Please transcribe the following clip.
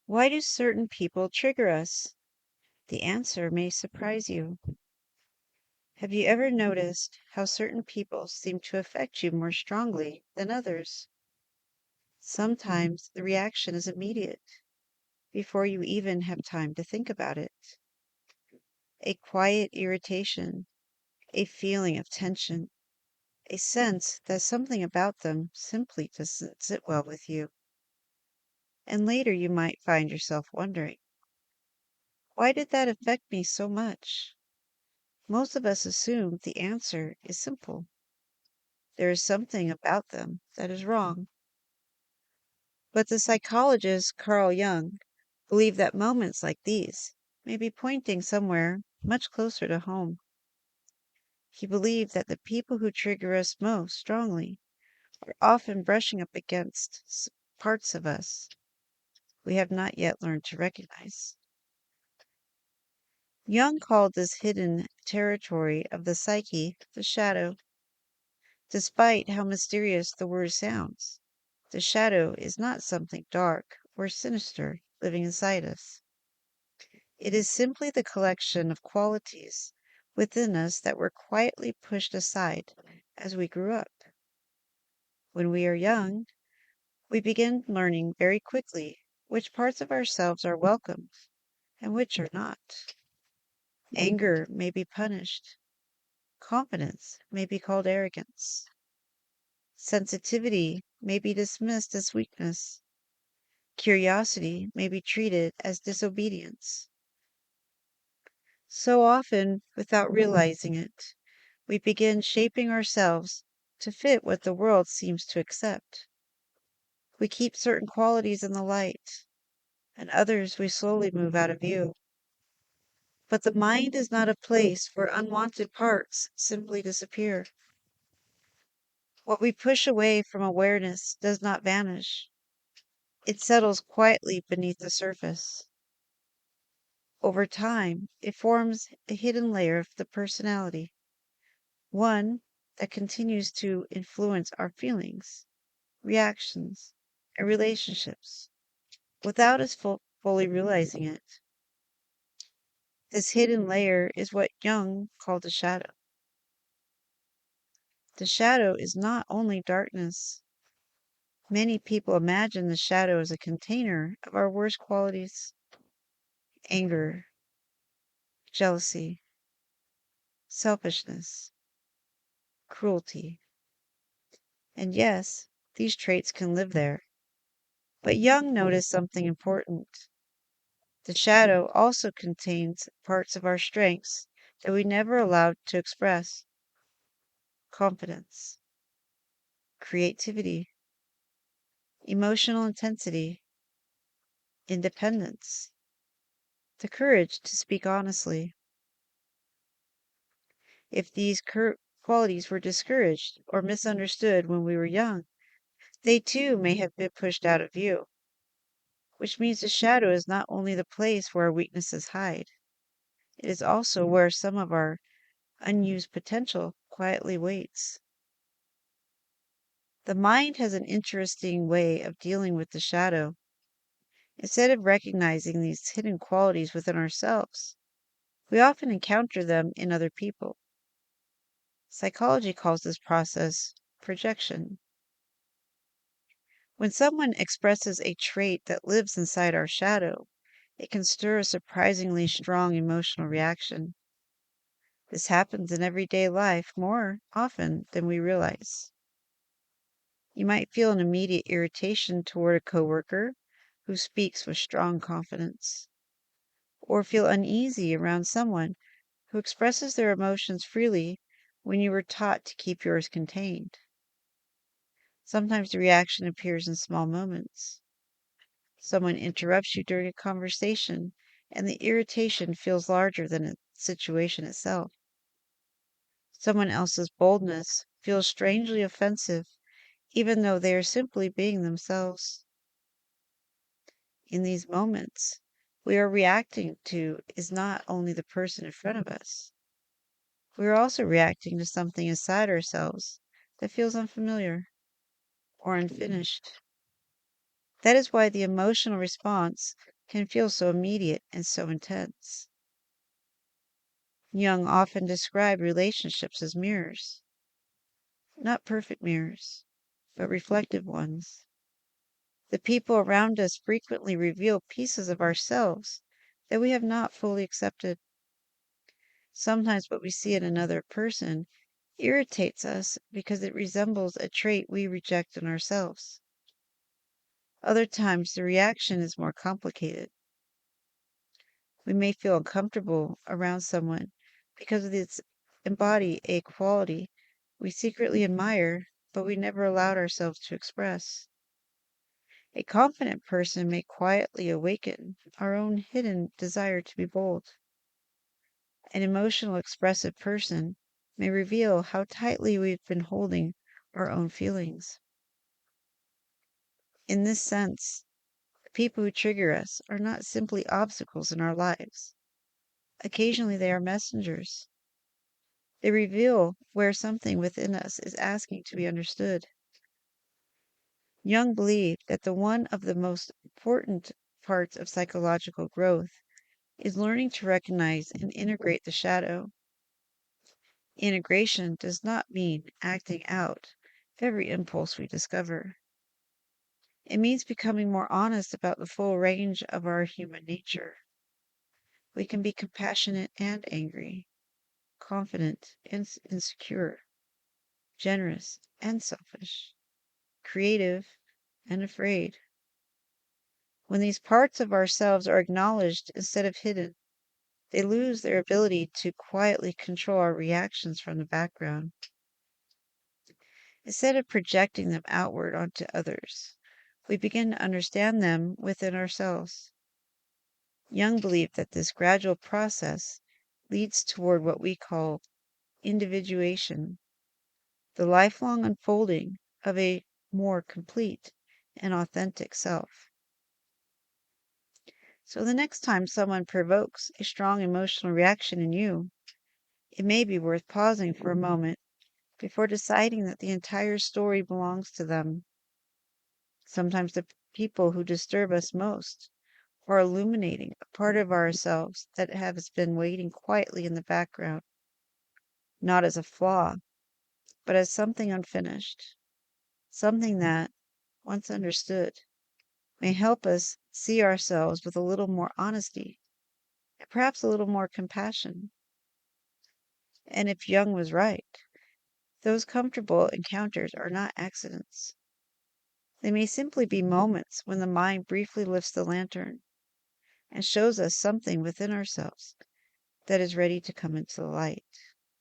Why do certain people trigger us? The answer may surprise you. Have you ever noticed how certain people seem to affect you more strongly than others? Sometimes the reaction is immediate, before you even have time to think about it. A quiet irritation, a feeling of tension, a sense that something about them simply doesn't sit well with you. And later you might find yourself wondering, why did that affect me so much? Most of us assume the answer is simple. There is something about them that is wrong. But the psychologist Carl Jung believed that moments like these may be pointing somewhere much closer to home. He believed that the people who trigger us most strongly are often brushing up against parts of us we have not yet learned to recognize. Jung called this hidden territory of the psyche the shadow. Despite how mysterious the word sounds, the shadow is not something dark or sinister living inside us. It is simply the collection of qualities within us that were quietly pushed aside as we grew up. When we are young, we begin learning very quickly which parts of ourselves are welcomed and which are not. Anger may be punished. Confidence may be called arrogance. Sensitivity may be dismissed as weakness. Curiosity may be treated as disobedience. So often, without realizing it, we begin shaping ourselves to fit what the world seems to accept. We keep certain qualities in the light, and others we slowly move out of view. But the mind is not a place where unwanted parts simply disappear. What we push away from awareness does not vanish. It settles quietly beneath the surface. Over time, it forms a hidden layer of the personality, one that continues to influence our feelings, reactions, and relationships without us fully realizing it. This hidden layer is what Jung called the shadow. The shadow is not only darkness. Many people imagine the shadow as a container of our worst qualities: anger, jealousy, selfishness, cruelty. And yes, these traits can live there. But Jung noticed something important. The shadow also contains parts of our strengths that we never allowed to express: confidence, creativity, emotional intensity, independence, the courage to speak honestly. If these qualities were discouraged or misunderstood when we were young, they too may have been pushed out of view, which means the shadow is not only the place where our weaknesses hide, it is also where some of our unused potential quietly waits. The mind has an interesting way of dealing with the shadow. Instead of recognizing these hidden qualities within ourselves, we often encounter them in other people. Psychology calls this process projection. When someone expresses a trait that lives inside our shadow, it can stir a surprisingly strong emotional reaction. This happens in everyday life more often than we realize. You might feel an immediate irritation toward a coworker who speaks with strong confidence, or feel uneasy around someone who expresses their emotions freely when you were taught to keep yours contained. Sometimes the reaction appears in small moments. Someone interrupts you during a conversation, and the irritation feels larger than the situation itself. Someone else's boldness feels strangely offensive, even though they are simply being themselves. In these moments, we are reacting to is not only the person in front of us, we are also reacting to something inside ourselves that feels unfamiliar or unfinished. That is why the emotional response can feel so immediate and so intense. Jung often described relationships as mirrors, not perfect mirrors, but reflective ones. The people around us frequently reveal pieces of ourselves that we have not fully accepted. Sometimes what we see in another person irritates us because it resembles a trait we reject in ourselves. Other times, the reaction is more complicated. We may feel uncomfortable around someone because it's embody a quality we secretly admire, but we never allowed ourselves to express. A confident person may quietly awaken our own hidden desire to be bold. An emotional, expressive person may reveal how tightly we've been holding our own feelings. In this sense, the people who trigger us are not simply obstacles in our lives. Occasionally, they are messengers. They reveal where something within us is asking to be understood. Jung believed that one of the most important parts of psychological growth is learning to recognize and integrate the shadow. Integration does not mean acting out every impulse we discover. It means becoming more honest about the full range of our human nature. We can be compassionate and angry, confident and insecure, generous and selfish, creative and afraid. When these parts of ourselves are acknowledged instead of hidden, they lose their ability to quietly control our reactions from the background. Instead of projecting them outward onto others, we begin to understand them within ourselves. Jung believed that this gradual process leads toward what we call individuation, the lifelong unfolding of a more complete and authentic self. So the next time someone provokes a strong emotional reaction in you, it may be worth pausing for a moment before deciding that the entire story belongs to them. Sometimes the people who disturb us most are illuminating a part of ourselves that has been waiting quietly in the background, not as a flaw, but as something unfinished, something that, once understood, may help us see ourselves with a little more honesty and perhaps a little more compassion. And if Jung was right, those comfortable encounters are not accidents. They may simply be moments when the mind briefly lifts the lantern and shows us something within ourselves that is ready to come into the light.